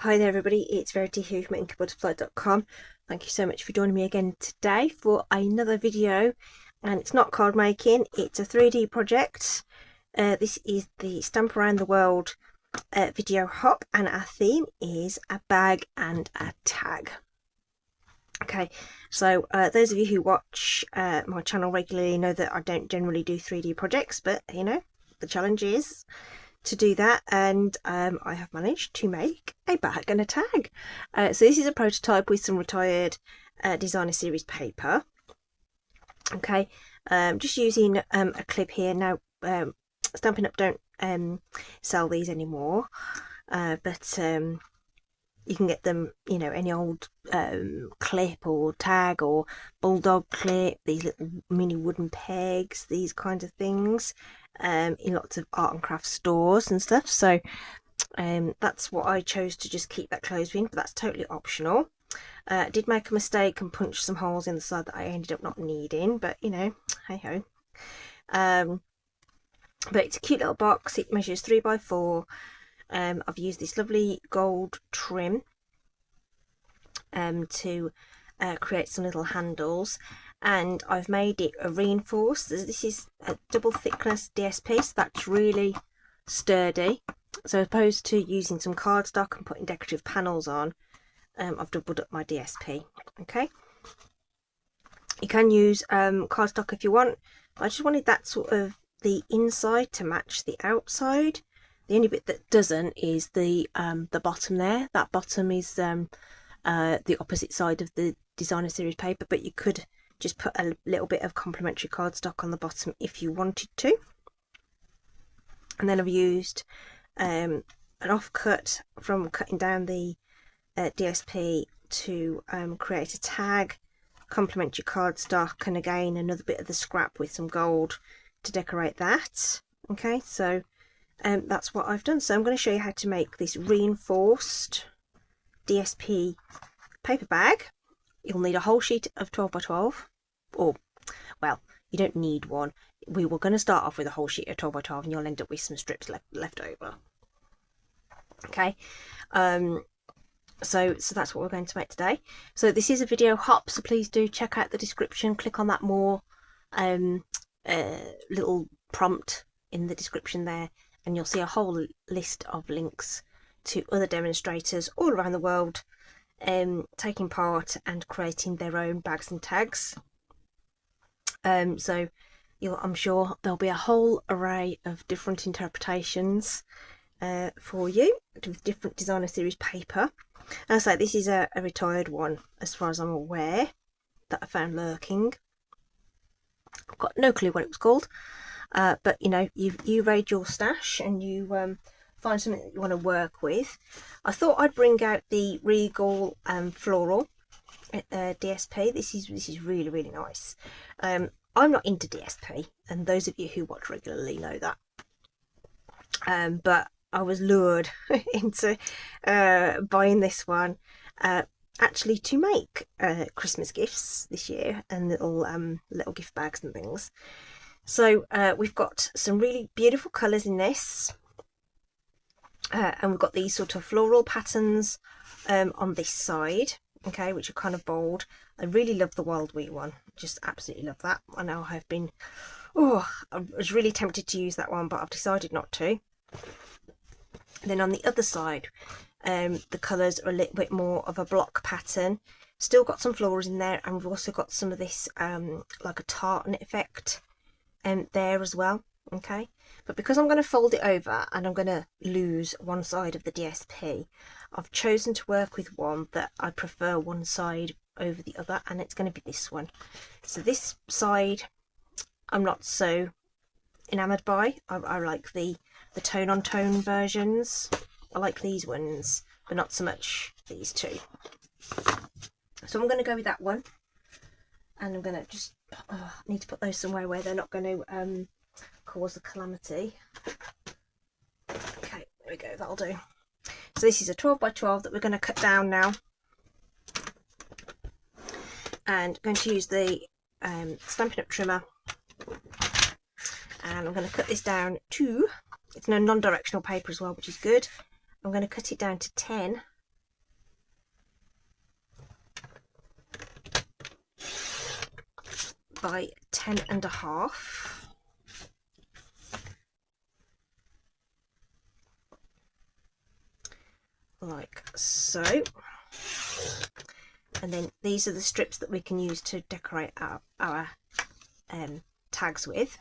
Hi there everybody, it's Verity here from inkybutterfly.com. Thank you so much for joining me again today for another video, and it's not card making, it's a 3D project. This is the Stamp Around the World video hop, and our theme is a bag and a tag. Okay, so those of you who watch my channel regularly know that I don't generally do 3D projects, but you know, the challenge is to do that, and I have managed to make a bag and a tag. So this is a prototype with some retired designer series paper. Okay, just using a clip here. Now Stampin' Up don't sell these anymore, but you can get them, you know, any old clip or tag or bulldog clip, these little mini wooden pegs, these kinds of things, in lots of art and craft stores and stuff. So that's what I chose to just keep that closed in, but that's totally optional. I did make a mistake and punch some holes in the side that I ended up not needing, but you know, hey ho. But it's a cute little box. It measures 3 by 4. I've used this lovely gold trim to create some little handles, and I've made it a reinforced. This is a double thickness DSP, so that's really sturdy. So as opposed to using some cardstock and putting decorative panels on, I've doubled up my DSP. Okay, you can use cardstock if you want. I just wanted that sort of the inside to match the outside. The only bit that doesn't is the bottom there. That bottom is the opposite side of the designer series paper, but you could just put a little bit of complementary cardstock on the bottom if you wanted to. And then I've used an offcut from cutting down the DSP to create a tag, complementary cardstock, and again another bit of the scrap with some gold to decorate that. Okay, so that's what I've done. So I'm going to show you how to make this reinforced DSP paper bag. You'll need a whole sheet of 12 by 12, or well, you don't need one. We were going to start off with a whole sheet of 12 by 12 and you'll end up with some strips left over. Okay, so that's what we're going to make today. So this is a video hop, so please do check out the description, click on that more little prompt in the description there, and you'll see a whole list of links to other demonstrators all around the world taking part and creating their own bags and tags. So I'm sure there'll be a whole array of different interpretations for you with different designer series paper. As I say, this is a retired one as far as I'm aware that I found lurking. I've got no clue what it was called. But you know, you raid your stash and you find something that you want to work with. I thought I'd bring out the Regal Floral DSP. This is really, really nice. I'm not into DSP, and those of you who watch regularly know that. But I was lured into buying this one actually to make Christmas gifts this year, and little gift bags and things. So we've got some really beautiful colours in this, and we've got these sort of floral patterns on this side, okay, which are kind of bold. I really love the Wild Wheat one, just absolutely love that. I know I was really tempted to use that one, but I've decided not to. Then on the other side, the colours are a little bit more of a block pattern. Still got some florals in there, and we've also got some of this like a tartan effect there as well. Okay, but because I'm going to fold it over and I'm going to lose one side of the DSP, I've chosen to work with one that I prefer one side over the other, and it's going to be this one. So this side I'm not so enamoured by. I like the tone on tone versions. I like these ones, but not so much these two. So I'm going to go with that one, and I'm going to just need to put those somewhere where they're not going to cause a calamity. Okay, there we go, that'll do. So this is a 12 by 12 that we're going to cut down now, and I'm going to use the Stampin' Up trimmer, and I'm going to cut this down to, it's no non-directional paper as well, which is good. I'm going to cut it down to 10 by 10.5. Like so. And then these are the strips that we can use to decorate our tags with,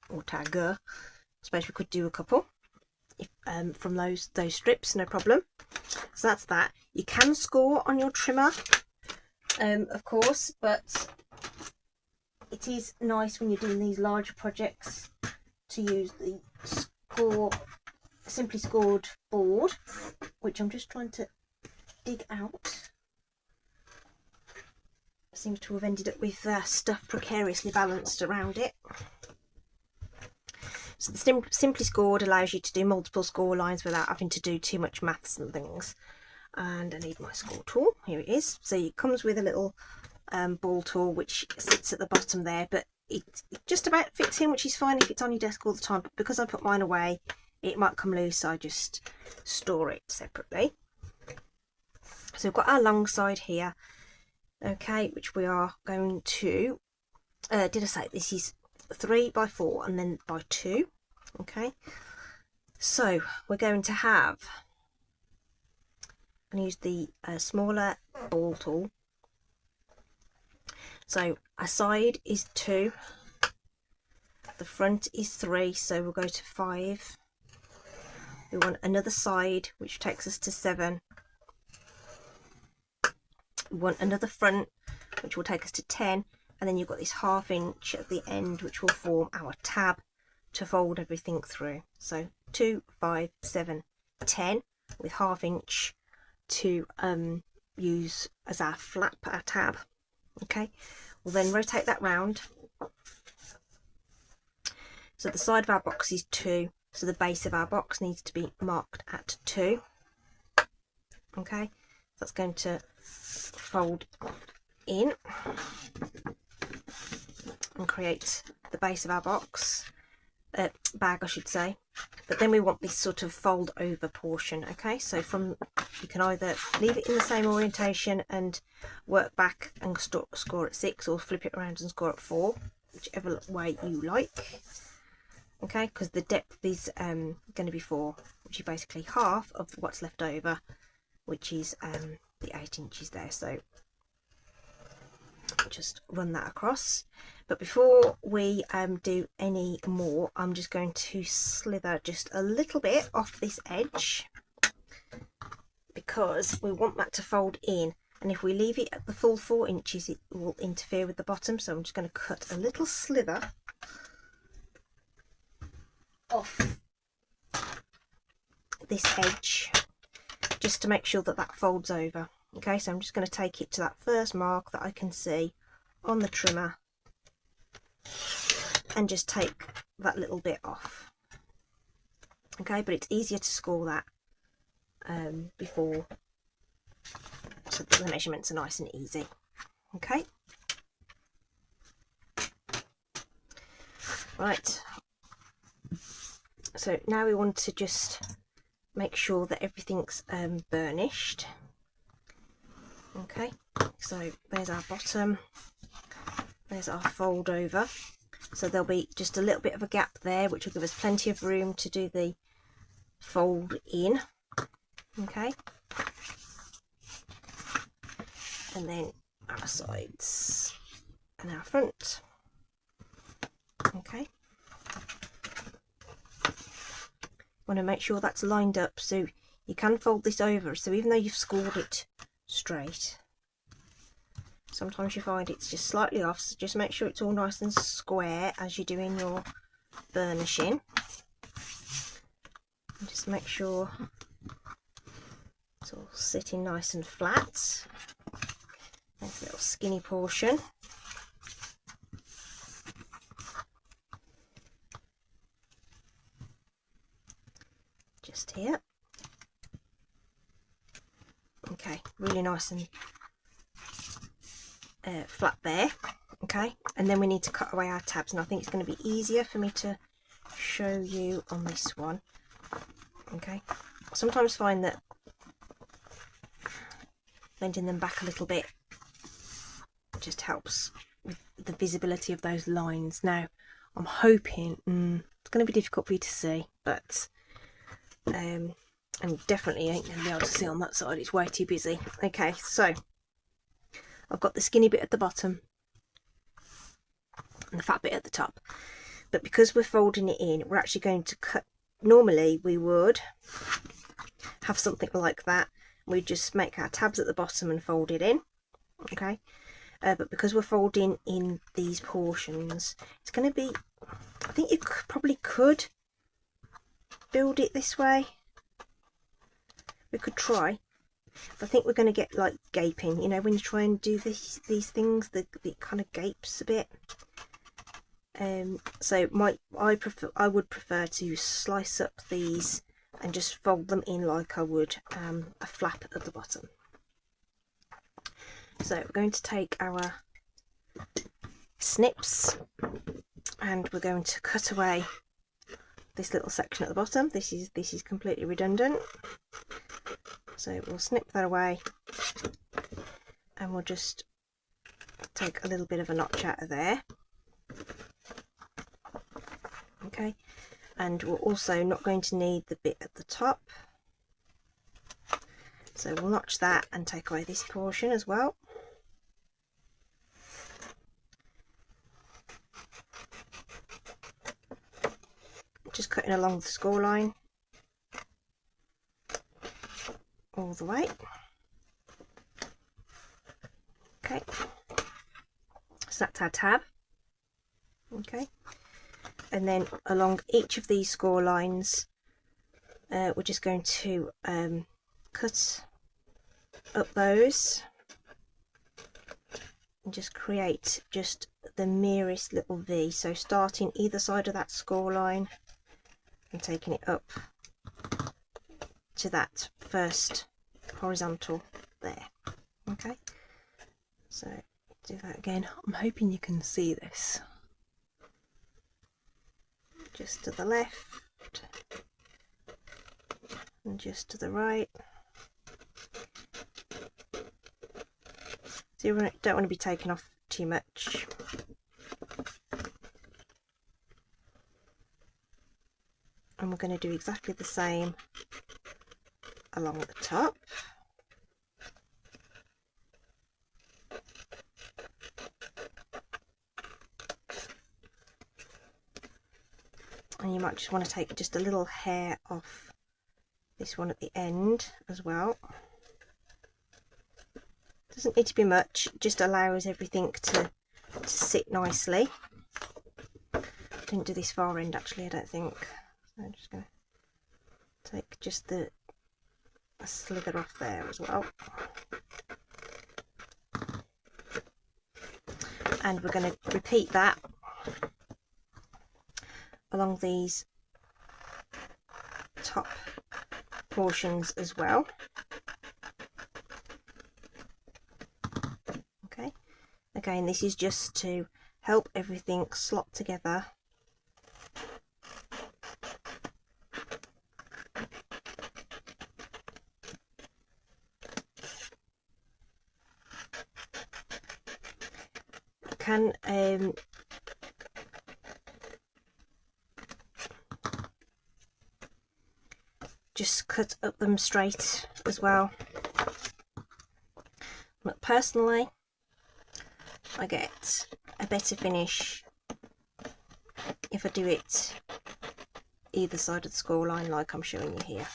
or tagger. I suppose we could do a couple from those strips, no problem. So that's that. You can score on your trimmer, of course, but it is nice when you're doing these larger projects to use the simply scored board, which I'm just trying to dig out. Seems to have ended up with stuff precariously balanced around it. So the simply scored allows you to do multiple score lines without having to do too much maths and things. And I need my score tool. Here it is. So it comes with a little ball tool which sits at the bottom there, but it just about fits in, which is fine if it's on your desk all the time. But because I put mine away, it might come loose, so I just store it separately. So we've got our long side here, okay, which we are going to, did I say this is 3 by 4 and then by 2, okay. So we're going to have, I'm going to use the smaller ball tool. So our side is 2, the front is 3, so we'll go to 5. We want another side which takes us to 7. We want another front which will take us to 10, and then you've got this 1/2 inch at the end which will form our tab to fold everything through. So 2, 5, 7, 10 with 1/2 inch to use as our flap, our tab. Okay, we'll then rotate that round. So the side of our box is 2, so the base of our box needs to be marked at 2. Okay, that's going to fold in and create the base of our box, bag I should say. But then we want this sort of fold over portion. Okay, so you can either leave it in the same orientation and work back and score at 6, or flip it around and score at 4, whichever way you like. Okay, because the depth is going to be 4, which is basically half of what's left over, which is the 8 inches there. So just run that across. But before we do any more, I'm just going to slither just a little bit off this edge, because we want that to fold in, and if we leave it at the full 4 inches it will interfere with the bottom. So I'm just going to cut a little slither off this edge just to make sure that that folds over. Okay, so I'm just going to take it to that first mark that I can see on the trimmer and just take that little bit off. Okay, but it's easier to score that before, so that the measurements are nice and easy. Okay, right, so now we want to just make sure that everything's burnished. Okay, so there's our bottom, there's our fold over, so there'll be just a little bit of a gap there which will give us plenty of room to do the fold in. Okay, and then our sides and our front. Okay, want to make sure that's lined up, so you can fold this over. So even though you've scored it straight, sometimes you find it's just slightly off, so just make sure it's all nice and square as you're doing your burnishing, and just make sure it's all sitting nice and flat. There's a little skinny portion. Just here. Okay, really nice and flat there. Okay, and then we need to cut away our tabs, and I think it's going to be easier for me to show you on this one. Okay, I sometimes find that bending them back a little bit just helps with the visibility of those lines. Now I'm hoping it's going to be difficult for you to see, but and definitely ain't going to be able to see on that side, it's way too busy. Okay, so I've got the skinny bit at the bottom and the fat bit at the top, but because we're folding it in, we're actually going to cut. Normally we would have something like that, we just make our tabs at the bottom and fold it in, okay, but because we're folding in these portions, it's going to be, I think you probably could build it this way. We could try, but I think we're going to get like gaping, you know, when you try and do these things, it kind of gapes a bit. So I would prefer to slice up these and just fold them in like I would a flap at the bottom. So we're going to take our snips and we're going to cut away this little section at the bottom. This is completely redundant, so we'll snip that away and we'll just take a little bit of a notch out of there. Okay, and we're also not going to need the bit at the top, so we'll notch that and take away this portion as well. Just cutting along the score line all the way. Okay, so that's our tab. Okay, and then along each of these score lines we're just going to cut up those and just create just the merest little V, so starting either side of that score line and taking it up to that first horizontal there. Okay, so do that again. I'm hoping you can see this. Just to the left and just to the right. So you don't want to be taking off too much. And we're going to do exactly the same along the top. And you might just want to take just a little hair off this one at the end as well. Doesn't need to be much, just allows everything to sit nicely. Didn't do this far end actually, I don't think. So I'm just going to take just a slither off there as well. And we're going to repeat that along these top portions as well. Okay, again, this is just to help everything slot together. Can just cut up them straight as well. But personally, I get a better finish if I do it either side of the score line like I'm showing you here.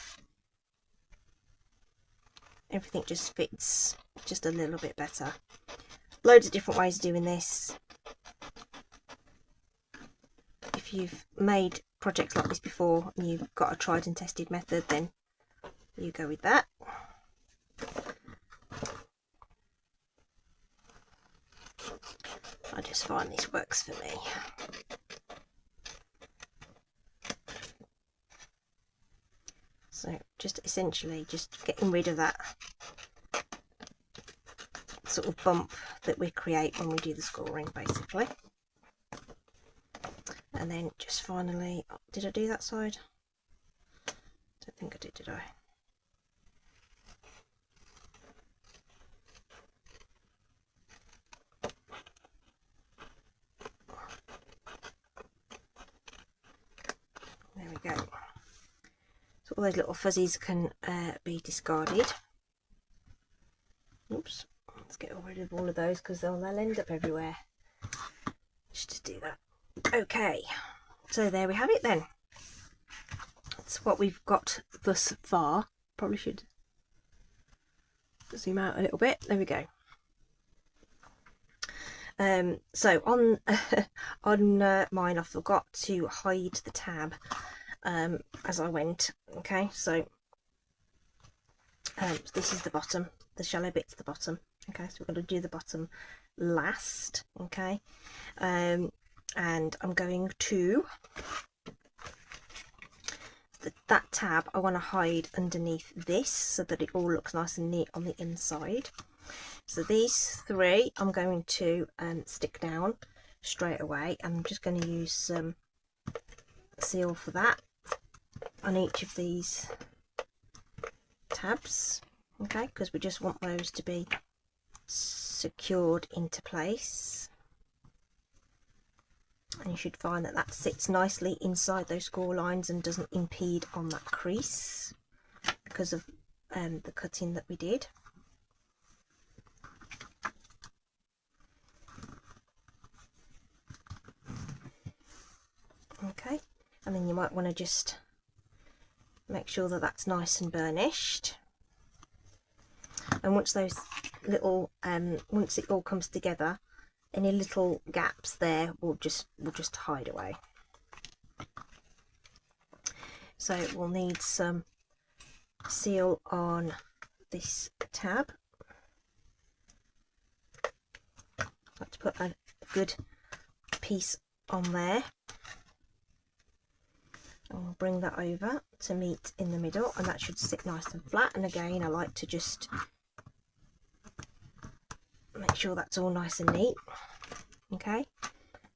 Everything just fits just a little bit better. Loads of different ways of doing this. If you've made projects like this before and you've got a tried and tested method, then you go with that. I just find this works for me. So just essentially just getting rid of that sort of bump that we create when we do the scoring, basically. And then just finally, did I do that side? Don't think I did I? we go. So all those little fuzzies can be discarded. Oops, let's get rid of all of those because they'll end up everywhere. Just do that. Okay, so there we have it then. That's what we've got thus far. Probably should zoom out a little bit. There we go. So on mine, I forgot to hide the tab as I went. Okay, so this is the bottom, the shallow bit's the bottom. Okay, so we're going to do the bottom last. Okay, and I'm going to that tab I want to hide underneath this so that it all looks nice and neat on the inside. So these three I'm going to stick down straight away, and I'm just going to use some seal for that on each of these tabs, okay, because we just want those to be secured into place. And you should find that that sits nicely inside those score lines and doesn't impede on that crease because of the cutting that we did. Okay, and then you might want to just make sure that that's nice and burnished. And once those little once it all comes together, any little gaps there will just hide away. So we'll need some seal on this tab. Let's put a good piece on there. And we'll bring that over to meet in the middle, and that should sit nice and flat. And again, I like to just make sure that's all nice and neat. Okay,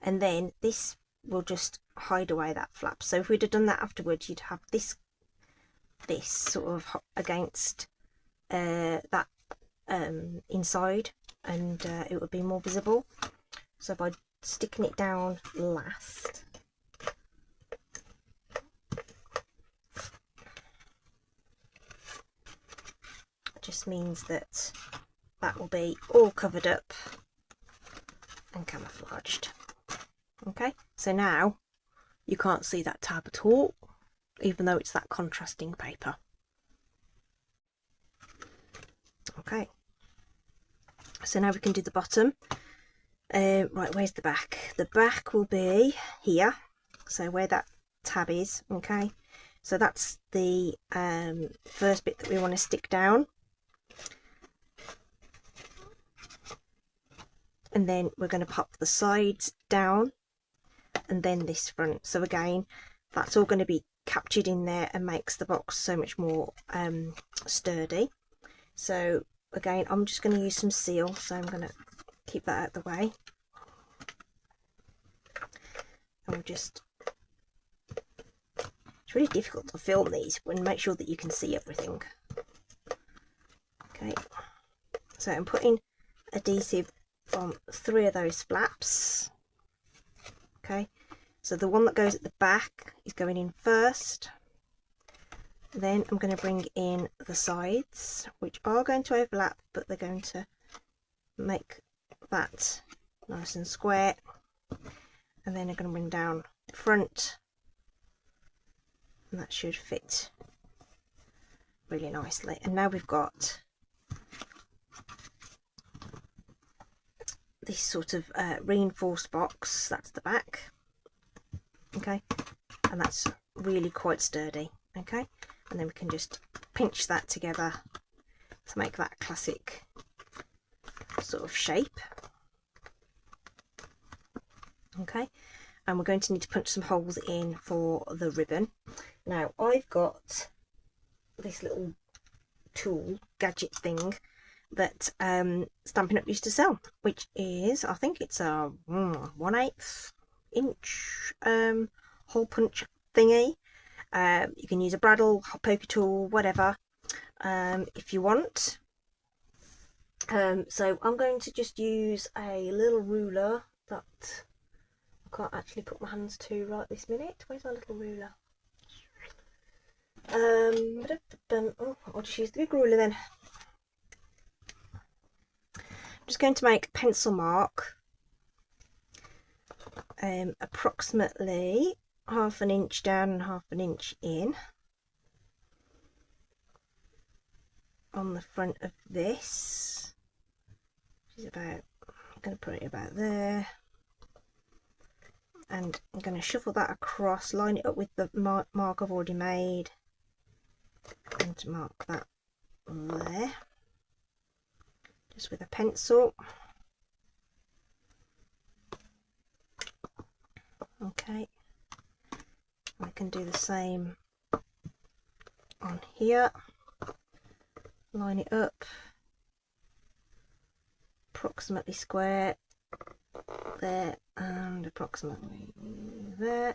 and then this will just hide away that flap. So if we'd have done that afterwards, you'd have this sort of against that inside, and it would be more visible. So by sticking it down last, it just means that that will be all covered up and camouflaged. Okay, so now you can't see that tab at all, even though it's that contrasting paper. Okay, so now we can do the bottom. Right, where's the back? The back will be here, so where that tab is. Okay, so that's the first bit that we want to stick down. And then we're going to pop the sides down and then this front. So again, that's all going to be captured in there and makes the box so much more sturdy. So again, I'm just going to use some seal, so I'm going to keep that out of the way. And we'll just, it's really difficult to film these when make sure that you can see everything. Okay, so I'm putting adhesive on 3 of those flaps. Okay, so the one that goes at the back is going in first. Then I'm going to bring in the sides, which are going to overlap, but they're going to make that nice and square. And then I'm going to bring down the front, and that should fit really nicely. And now we've got this sort of reinforced box. That's the back. Okay, and that's really quite sturdy. Okay, and then we can just pinch that together to make that classic sort of shape. Okay, and we're going to need to punch some holes in for the ribbon. Now I've got this little tool gadget thing that Stampin' Up used to sell, which is, I think it's a 1/8 inch hole punch thingy. You can use a bradawl, poker tool, whatever, if you want. So I'm going to just use a little ruler that I can't actually put my hands to right this minute. Where's my little ruler? Oh, I'll just use the big ruler then. I'm just going to make a pencil mark, approximately 1/2 inch down and 1/2 inch in on the front of this, which is about, I'm going to put it about there, and I'm going to shuffle that across, line it up with the mark I've already made, and mark that there, just with a pencil. Okay, I can do the same on here, line it up, approximately square there, and approximately there.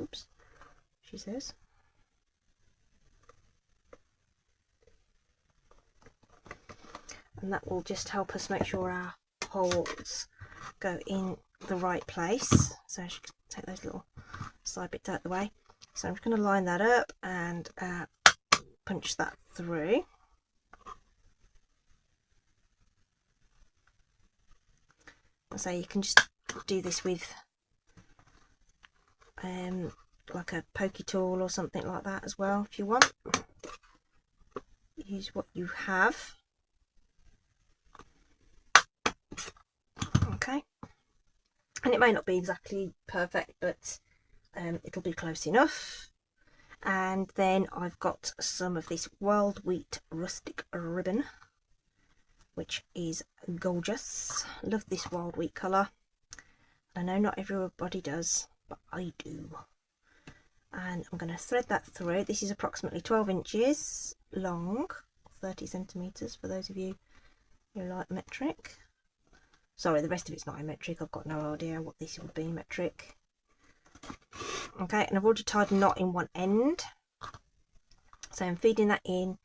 Oops, she says. And that will just help us make sure our holes go in the right place. So I should take those little side bits out of the way. So I'm just going to line that up and punch that through. So you can just do this with like a pokey tool or something like that as well if you want. Use what you have. Okay, and it may not be exactly perfect, but it'll be close enough. And then I've got some of this wild wheat rustic ribbon, which is gorgeous. Love this wild wheat colour. I know not everybody does, but I do. And I'm going to thread that through. This is approximately 12 inches long, 30 centimetres for those of you who like metric. Sorry, the rest of it's not in metric. I've got no idea what this would be in metric. Okay, and I've already tied a knot in one end. So I'm feeding that in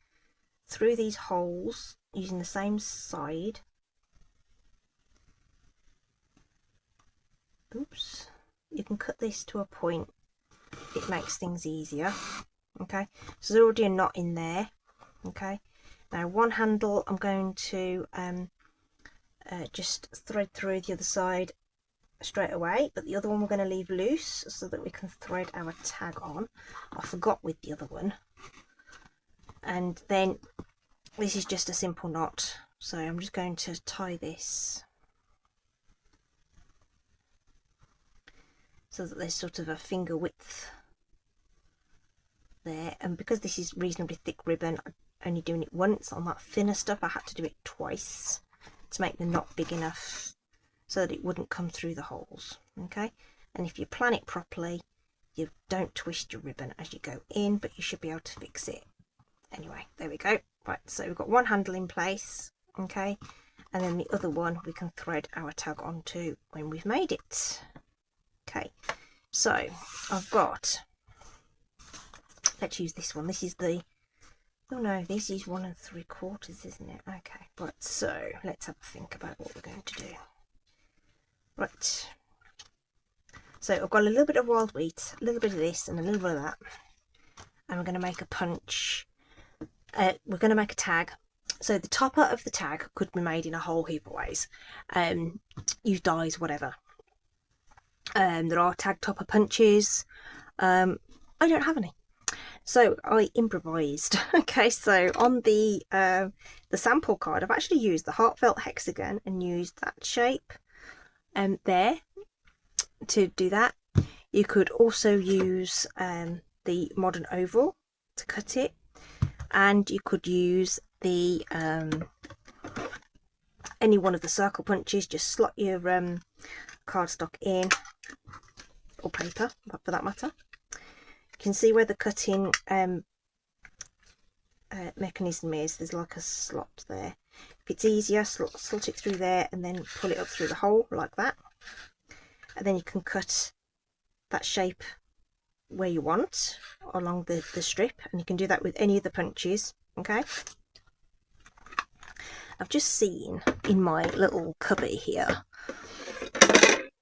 through these holes using the same side. Oops. You can cut this to a point. It makes things easier. Okay, so there's already a knot in there. Okay, now one handle I'm going to just thread through the other side straight away, but the other one we're going to leave loose so that we can thread our tag on. I forgot with the other one. And then this is just a simple knot, so I'm just going to tie this so that there's sort of a finger width there. And because this is reasonably thick ribbon, I'm only doing it once. On that thinner stuff I had to do it twice to make the knot big enough so that it wouldn't come through the holes. Okay, and if you plan it properly, you don't twist your ribbon as you go in, but you should be able to fix it. Anyway, there we go. Right, so we've got one handle in place, okay, and then the other one we can thread our tag onto when we've made it. Okay, so I've got, let's use this one. This is the, oh no, this is 1 3/4, isn't it? Okay, right, so let's have a think about what we're going to do. Right, so I've got a little bit of wild wheat, a little bit of this and a little bit of that, and we're going to make a punch. We're going to make a tag. So the topper of the tag could be made in a whole heap of ways. Use dies, whatever. There are tag topper punches. I don't have any, so I improvised. Okay, so on the sample card I've actually used the heartfelt hexagon and used that shape there to do that. You could also use the modern oval to cut it, and you could use the any one of the circle punches. Just slot your cardstock in, or paper for that matter. You can see where the cutting mechanism is. There's like a slot there. If it's easier, slot it through there and then pull it up through the hole like that, and then you can cut that shape where you want along the strip, and you can do that with any of the punches. Okay, I've just seen in my little cubby here,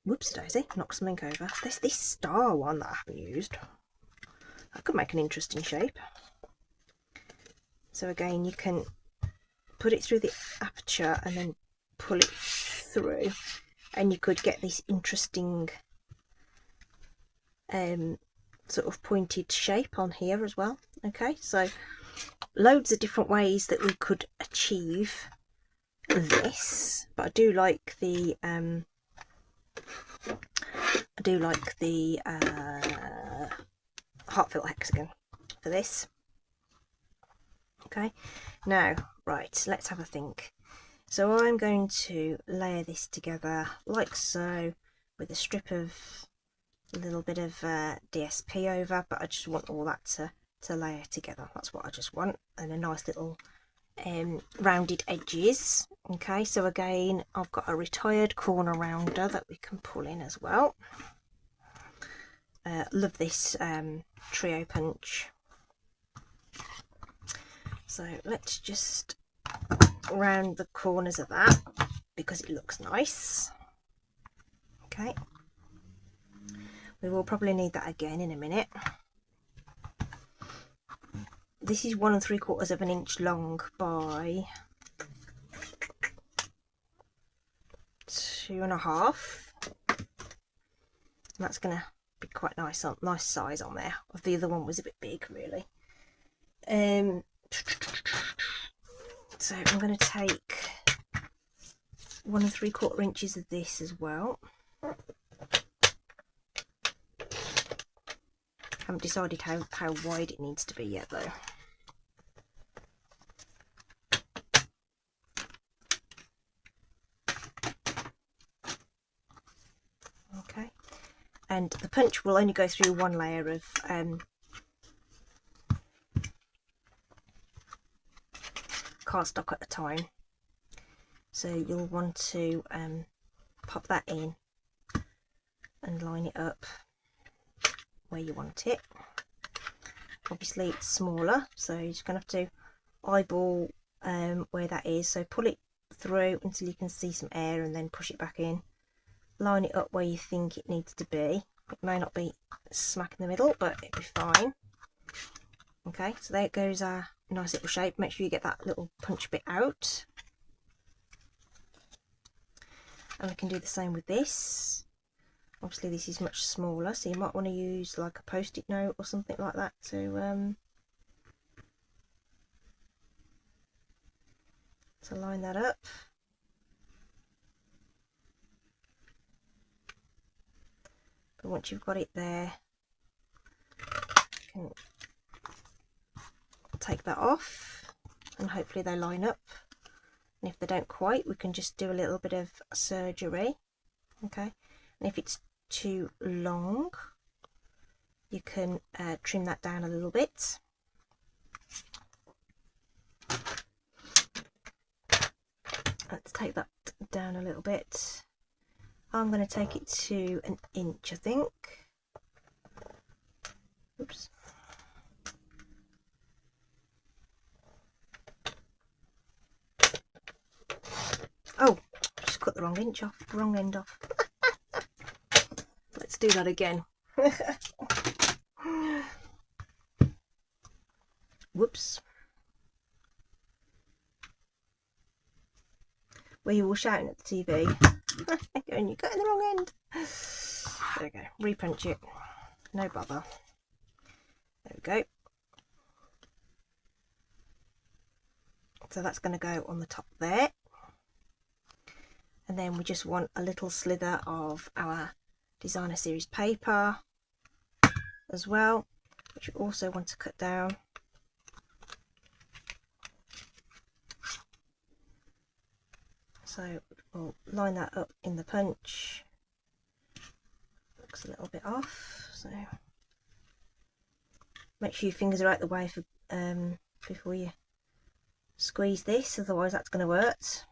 whoops daisy, knocked something over. There's this star one that I haven't used. That could make an interesting shape. So again, you can put it through the aperture and then pull it through, and you could get this interesting sort of pointed shape on here as well. Okay, so loads of different ways that we could achieve this, but I do like the heartfelt hexagon for this. Okay, now right, let's have a think. So I'm going to layer this together like so, with a strip of a little bit of DSP over, but I just want all that to layer together. That's what I just want, and a nice little rounded edges. Okay, so again, I've got a retired corner rounder that we can pull in as well. Love this trio punch. So let's just round the corners of that because it looks nice. Okay, we will probably need that again in a minute. This is 1 3/4 of an inch long by 2.5. That's gonna be quite nice size on there. The other one was a bit big, really. So I'm going to take 1 3/4 inches of this as well. Haven't decided how wide it needs to be yet though. Okay, and the punch will only go through one layer of cardstock at a time, so you'll want to pop that in and line it up where you want it. Obviously it's smaller, so you're just going to have to eyeball where that is, so pull it through until you can see some air and then push it back in. Line it up where you think it needs to be. It may not be smack in the middle, but it'll be fine. Okay, so there it goes, our nice little shape. Make sure you get that little punch bit out. And we can do the same with this. Obviously this is much smaller, so you might want to use like a post-it note or something like that to line that up. But once you've got it there, you can take that off and hopefully they line up. And if they don't quite, we can just do a little bit of surgery. Okay, and if it's too long, you can trim that down a little bit. Let's take that down a little bit. I'm going to take it to 1 inch, I think. Oops. Oh, just cut the wrong inch off, wrong end off. Let's do that again. Whoops. Were you all shouting at the TV? And you're cutting the wrong end. There we go. Repunch it. No bother. There we go. So that's going to go on the top there. And then we just want a little slither of our designer series paper as well, which we also want to cut down. So we'll line that up in the punch. Looks a little bit off, so make sure your fingers are out the way for before you squeeze this, otherwise that's going to hurt.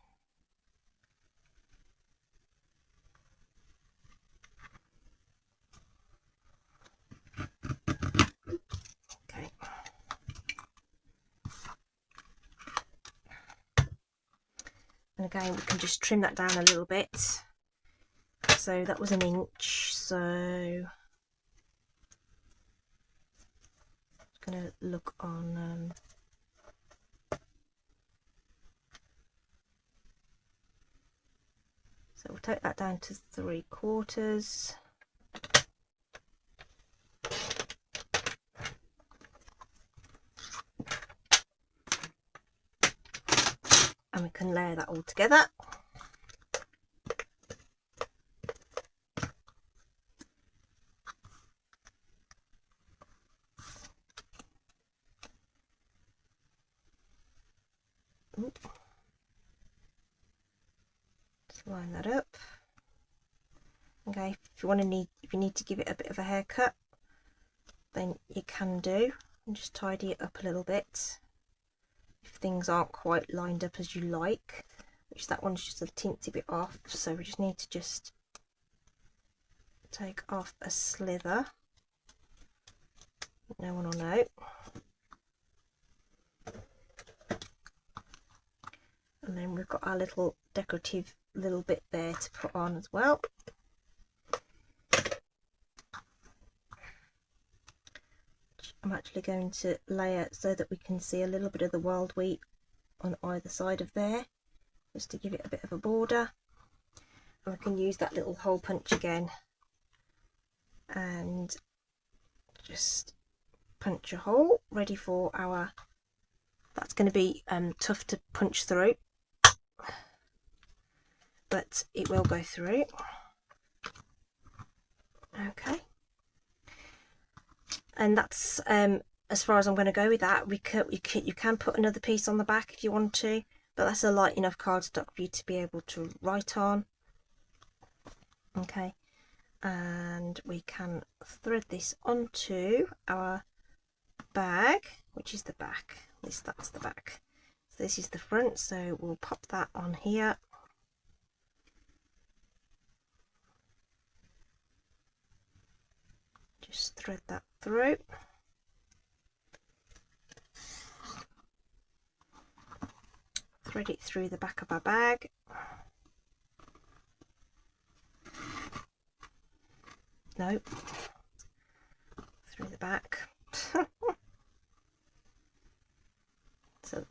Okay. And again, we can just trim that down a little bit. So that was 1 inch, so going to look on so we'll take that down to 3/4. And we can layer that all together. Just line that up. Okay, if you need to give it a bit of a haircut, then you can do, and just tidy it up a little bit if things aren't quite lined up as you like, which that one's just a teensy bit off, so we just need to just take off a slither. No one will know. And then we've got our little decorative little bit there to put on as well. I'm actually going to layer so that we can see a little bit of the wild wheat on either side of there, just to give it a bit of a border. And we can use that little hole punch again and just punch a hole ready for our, that's going to be tough to punch through, but it will go through. Okay, and that's as far as I'm going to go with that. You can put another piece on the back if you want to, but that's a light enough cardstock for you to be able to write on. Okay, and we can thread this onto our bag, which is the back. That's the back. So this is the front, so we'll pop that on here. Just thread that through. Thread it through the back of our bag. No, through the back. So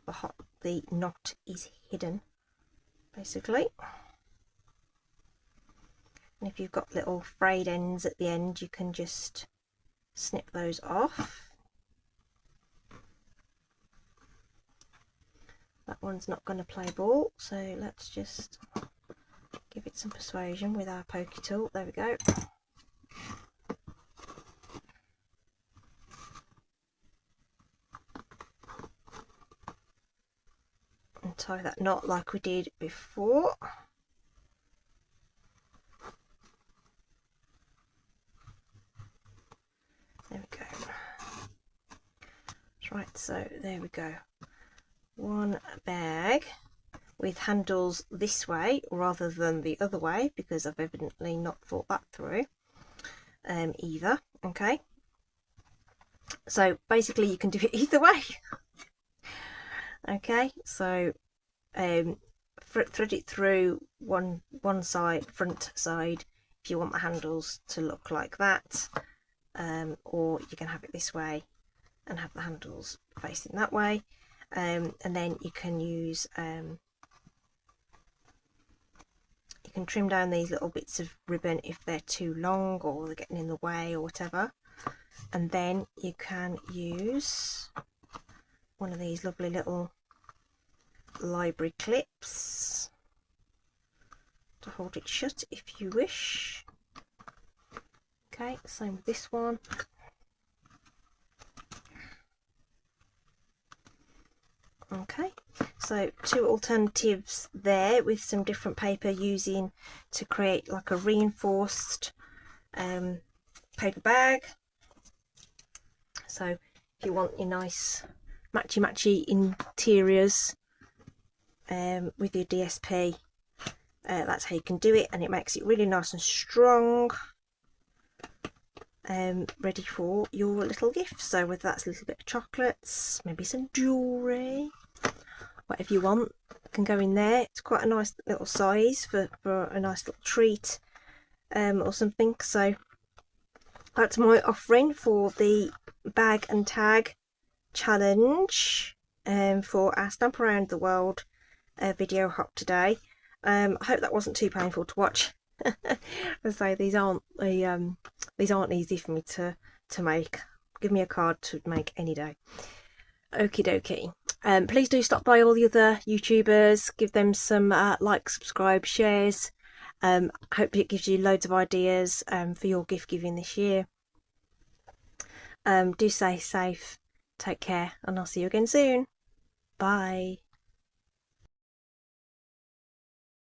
the knot is hidden, basically. And if you've got little frayed ends at the end, you can just snip those off. That one's not going to play ball, so let's just give it some persuasion with our pokey tool. There we go. And tie that knot like we did before. There we go. Right, so there we go. One bag with handles this way rather than the other way, because I've evidently not thought that through either. Okay, so basically you can do it either way. Okay, so thread it through one side, front side, if you want the handles to look like that, or you can have it this way and have the handles facing that way, and then you can use you can trim down these little bits of ribbon if they're too long or they're getting in the way or whatever, and then you can use one of these lovely little library clips to hold it shut if you wish. Okay, same with this one. Okay, so two alternatives there with some different paper using to create like a reinforced paper bag. So if you want your nice matchy interiors with your DSP, that's how you can do it, and it makes it really nice and strong, ready for your little gift. So whether that's a little bit of chocolates, maybe some jewellery, whatever you want can go in there. It's quite a nice little size for a nice little treat or something. So that's my offering for the bag and tag challenge for our Stamp Around the World video hop today. I hope that wasn't too painful to watch. As I say, these aren't easy for me to make. Give me a card to make any day. Okie dokie. Please do stop by all the other YouTubers, give them some like, subscribe, shares. Hope it gives you loads of ideas for your gift giving this year. Do stay safe, take care, and I'll see you again soon. Bye.